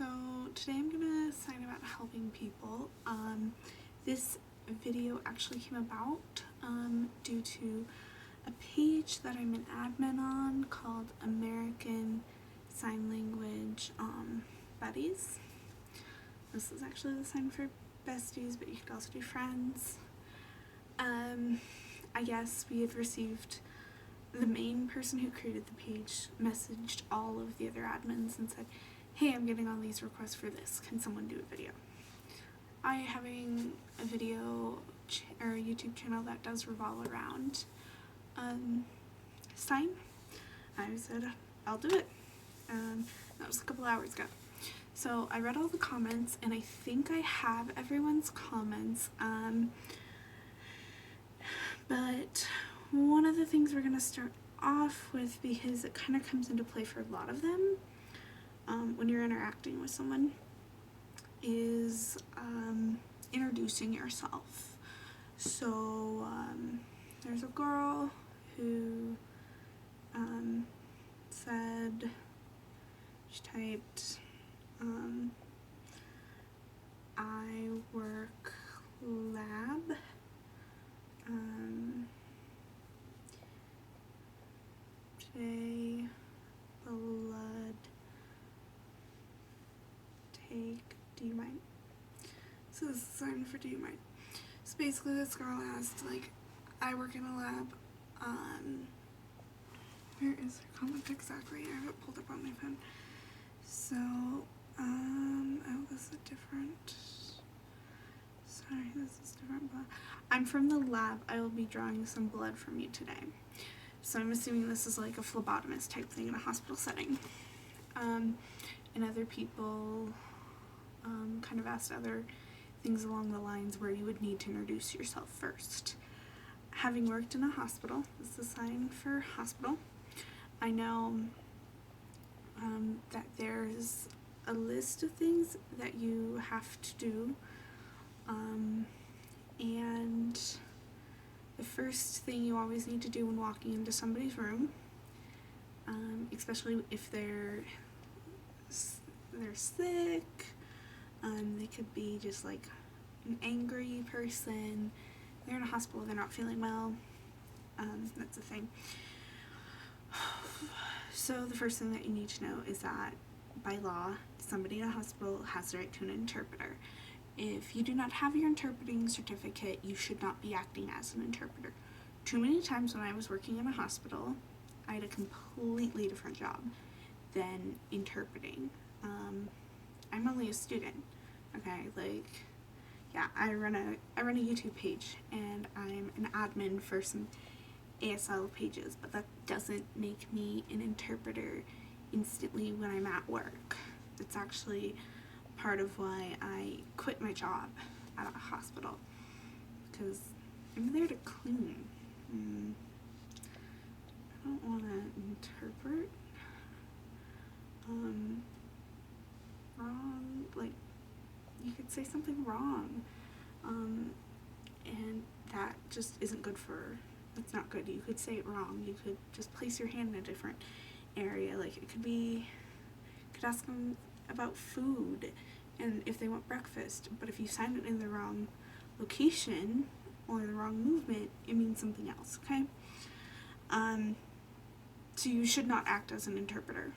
So today I'm gonna sign about helping people. This video actually came about due to a page that I'm an admin on called American Sign Language Buddies. This is actually the sign for besties, but you could also do friends. I guess we had received, the main person who created the page messaged all of the other admins and said, hey, I'm getting all these requests for this, can someone do a video? I having a video or a YouTube channel that does revolve around sign, I said I'll do it. That was a couple hours ago. So I read all the comments and I think I have everyone's comments, but one of the things we're going to start off with, because it kind of comes into play for a lot of them when you're interacting with someone, is introducing yourself. So there's a girl who said, she typed, I work lab, today blood take, do you mind? So this is a sign for do you mind. So basically this girl asked, like, I work in a lab, where is her comment exactly? I have it pulled up on my phone. So, oh, this is a different, sorry, this is different blood. I'm from the lab, I will be drawing some blood from you today. So I'm assuming this is like a phlebotomist type thing in a hospital setting. And other people kind of asked other things along the lines where you would need to introduce yourself first. Having worked in a hospital, this is a sign for hospital, I know that there's a list of things that you have to do, and the first thing you always need to do when walking into somebody's room, especially if they're sick, they could be just like an angry person, they're in a hospital, they're not feeling well, that's the thing. So the first thing that you need to know is that by law, somebody in a hospital has the right to an interpreter. If you do not have your interpreting certificate, you should not be acting as an interpreter. Too many times when I was working in a hospital, I had a completely different job than interpreting. I'm only a student, okay? Like, yeah, I run a YouTube page and I'm an admin for some ASL pages, but that doesn't make me an interpreter instantly when I'm at work. It's actually part of why I quit my job at a hospital, because I'm there to clean. I don't want to interpret wrong, like you could say something wrong, and that just isn't good for, that's not good. You could say it wrong. You could just place your hand in a different area. Like it could be, you could ask them about food and if they want breakfast, but if you sign it in the wrong location or the wrong movement, it means something else, okay? So you should not act as an interpreter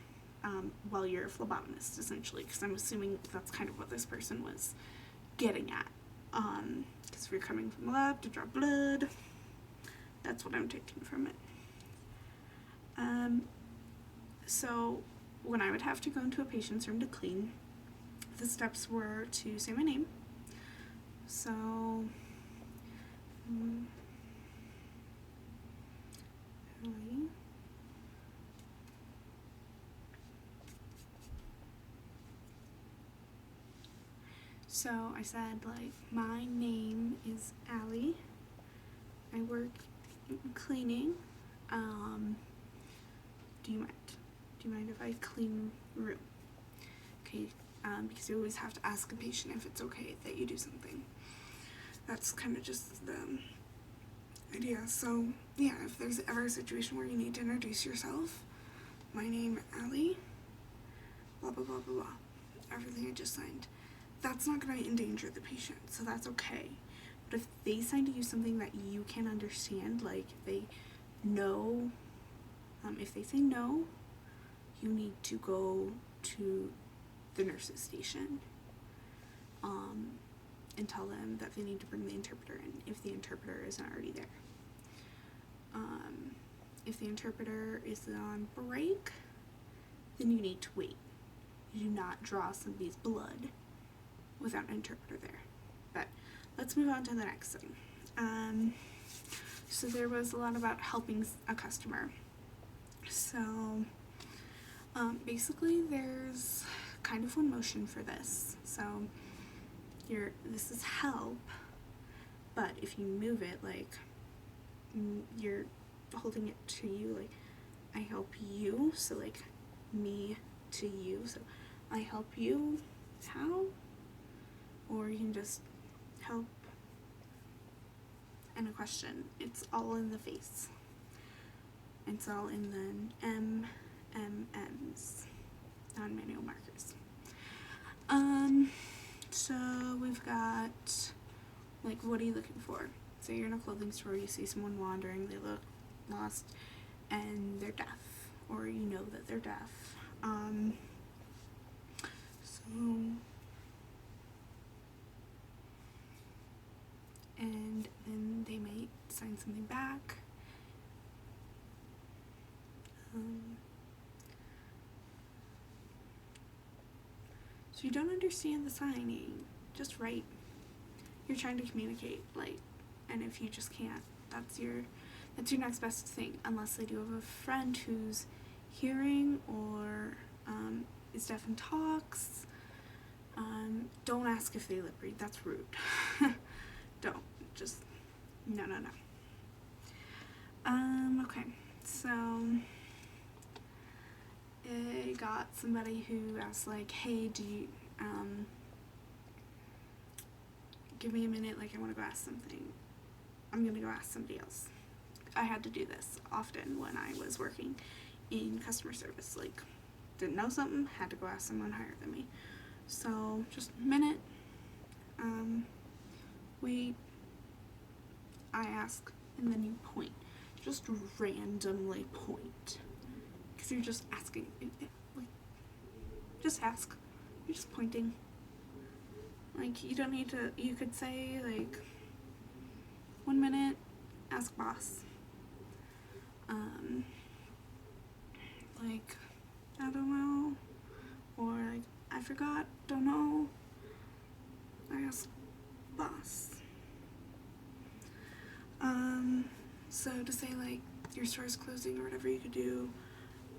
while you're a phlebotomist, essentially, because I'm assuming that's kind of what this person was getting at. Because if you're coming from the lab to draw blood, that's what I'm taking from it. So when I would have to go into a patient's room to clean, the steps were to say my name. So Ellie. So I said, like, my name is Allie. I work cleaning. Do you mind? Do you mind if I clean the room? Okay, because you always have to ask a patient if it's okay that you do something. That's kind of just the idea. So yeah, if there's ever a situation where you need to introduce yourself, my name Allie, blah blah blah blah blah. everything I just signed. That's not going to endanger the patient, so that's okay. But if they sign to you something that you can't understand, like they know, if they say no, you need to go to the nurse's station and tell them that they need to bring the interpreter in if the interpreter isn't already there. If the interpreter is on break, then you need to wait. You do not draw somebody's blood without an interpreter there. But let's move on to the next thing. So there was a lot about helping a customer. So basically there's kind of one motion for this. So this is help, but if you move it, like you're holding it to you, like I help you, so like me to you, so I help you, how? Or you can just help and a question. It's all in the face. It's all in the MMMs, non-manual markers. So we've got, like, what are you looking for? Say you're in a clothing store, you see someone wandering, they look lost, and they're deaf, or you know that they're deaf. And then they might sign something back. So you don't understand the signing, just write. You're trying to communicate, like, and if you just can't, that's your next best thing, unless they do have a friend who's hearing or is deaf and talks. Don't ask if they lip read, that's rude. Don't, just, no. Okay, so I got somebody who asked, like, hey, do you, give me a minute, like I want to go ask something. I'm going to go ask somebody else. I had to do this often when I was working in customer service, like, didn't know something, had to go ask someone higher than me. So, just a minute, wait, I ask, and then you point. Just randomly point. Because you're just asking, like, just ask. You're just pointing. Like, you don't need to, you could say, like, 1 minute, ask boss. Like, I don't know, or like, I forgot, don't know, ask boss. So to say, like, your store is closing or whatever, you could do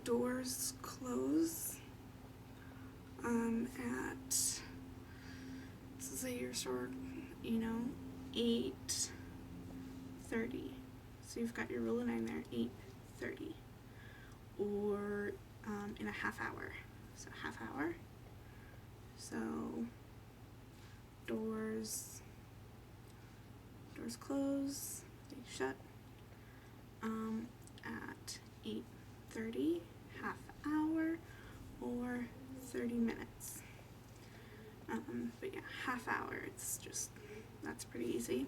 doors close at, so say your store, 8:30. So you've got your rule of 9 there, 8:30. Or in a half hour. So half hour. So doors close, they shut at 8:30, half hour, or 30 minutes. But yeah, half hour, it's just, that's pretty easy.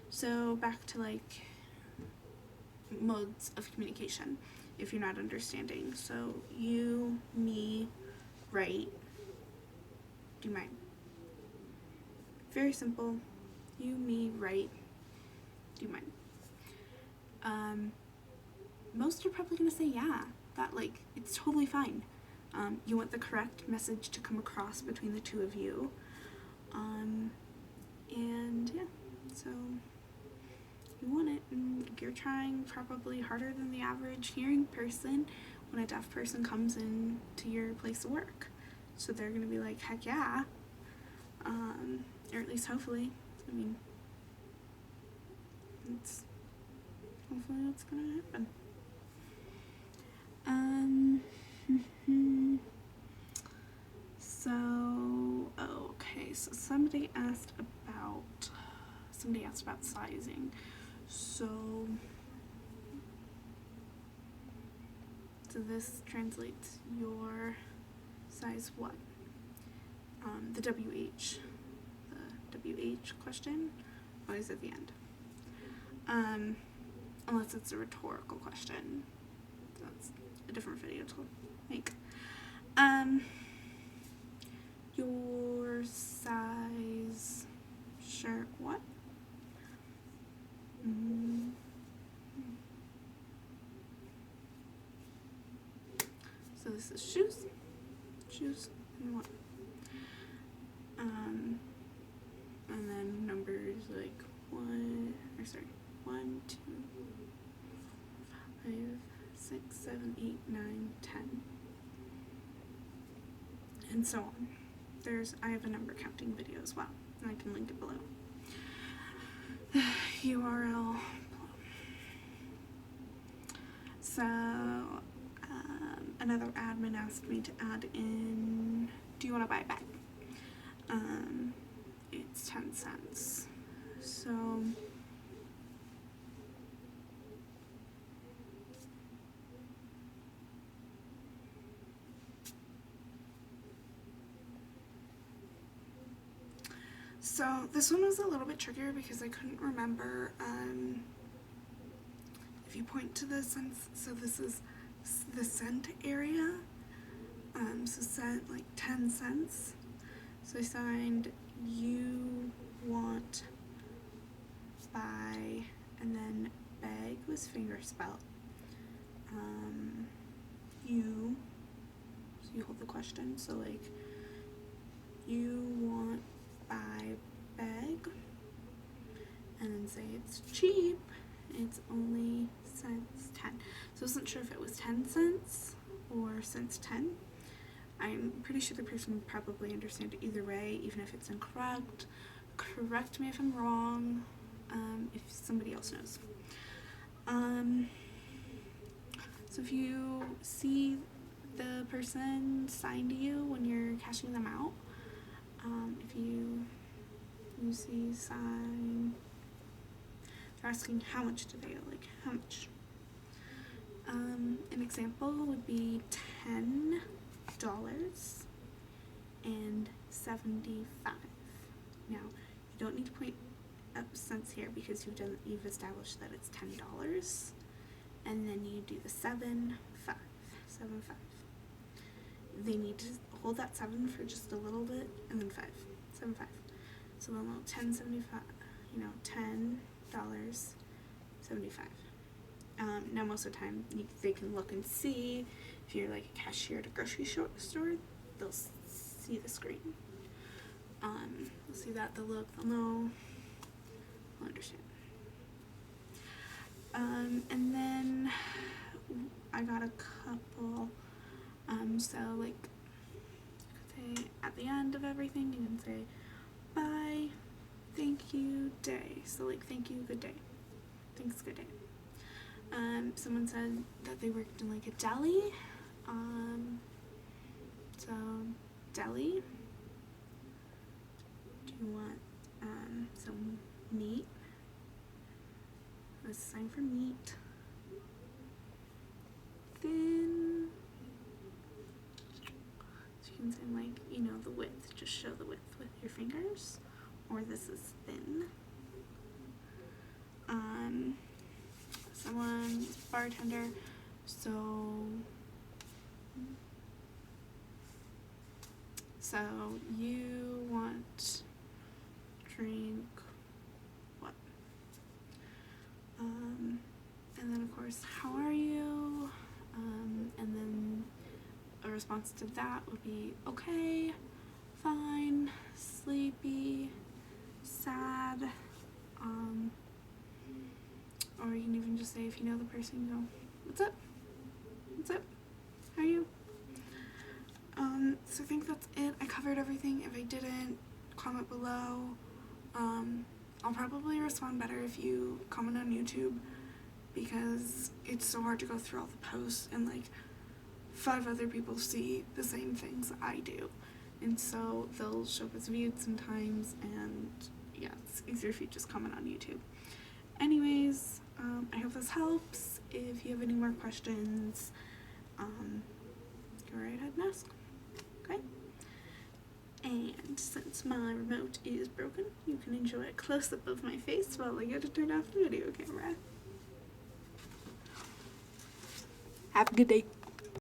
So back to, like, modes of communication if you're not understanding. So you, me, write, do mine. Very simple. You, me, write, do mine. Most are probably gonna say yeah, that, like, it's totally fine. You want the correct message to come across between the two of you. And yeah, so you want it, and you're trying probably harder than the average hearing person when a deaf person comes in to your place of work. So they're gonna be like, heck yeah, or at least hopefully. I mean, it's hopefully what's gonna happen. So, okay, so somebody asked about sizing. So So this translates your size what? The WH question always at the end. Unless it's a rhetorical question. That's a different video to make. Your size shirt what? So this is shoes and what? And then numbers like 1, 2, 5, 6, 7, 8, 9, 10, and so on. I have a number counting video as well, and I can link it below. URL below. So another admin asked me to add in, do you want to buy a bag? It's 10 cents. So this one was a little bit trickier because I couldn't remember if you point to the cents. So this is the cent area. So cent, like 10 cents. So I signed you want buy, and then bag was fingerspelled. You, so you hold the question. So like you want buy bag, and then say it's cheap, it's only cents 10. So I wasn't sure if it was 10 cents or cents 10. I'm pretty sure the person would probably understand it either way, even if it's incorrect. Correct me if I'm wrong, if somebody else knows. So if you see the person sign to you when you're cashing them out, if you see sign, they're asking how much do they owe, like how much. An example would be $10.75. Now you don't need to point up cents here because you've established that it's $10, and then you do the 7.5. They need to hold that 7 for just a little bit, and then 5, 7.5. So then we'll $10.75, $10.75. Now most of the time they can look and see. If you're like a cashier at a grocery store, they'll see the screen. They'll see that, they'll look, they'll know, they'll understand. And then I got a couple, so like you could say at the end of everything, you can say bye, thank you, day. So like thank you, good day, thanks, good day. Someone said that they worked in like a deli, so deli, do you want some meat? Let's sign for meat. Thin, so you can say like, the width, just show the width with your fingers, or this is thin. Someone, bartender, so you want drink what? And then of course, how are you? And then a response to that would be okay, fine, sleepy, sad, or you can even just say, if you know the person, go, what's up? What's up? How are you? So I think that's it. I covered everything. If I didn't, comment below. I'll probably respond better if you comment on YouTube, because it's so hard to go through all the posts and like 5 other people see the same things I do, and so they'll show up as viewed sometimes, and yeah, it's easier if you just comment on YouTube. Anyways, I hope this helps. If you have any more questions, go right ahead and ask. Okay? And since my remote is broken, you can enjoy a close-up of my face while I go to turn off the video camera. Have a good day.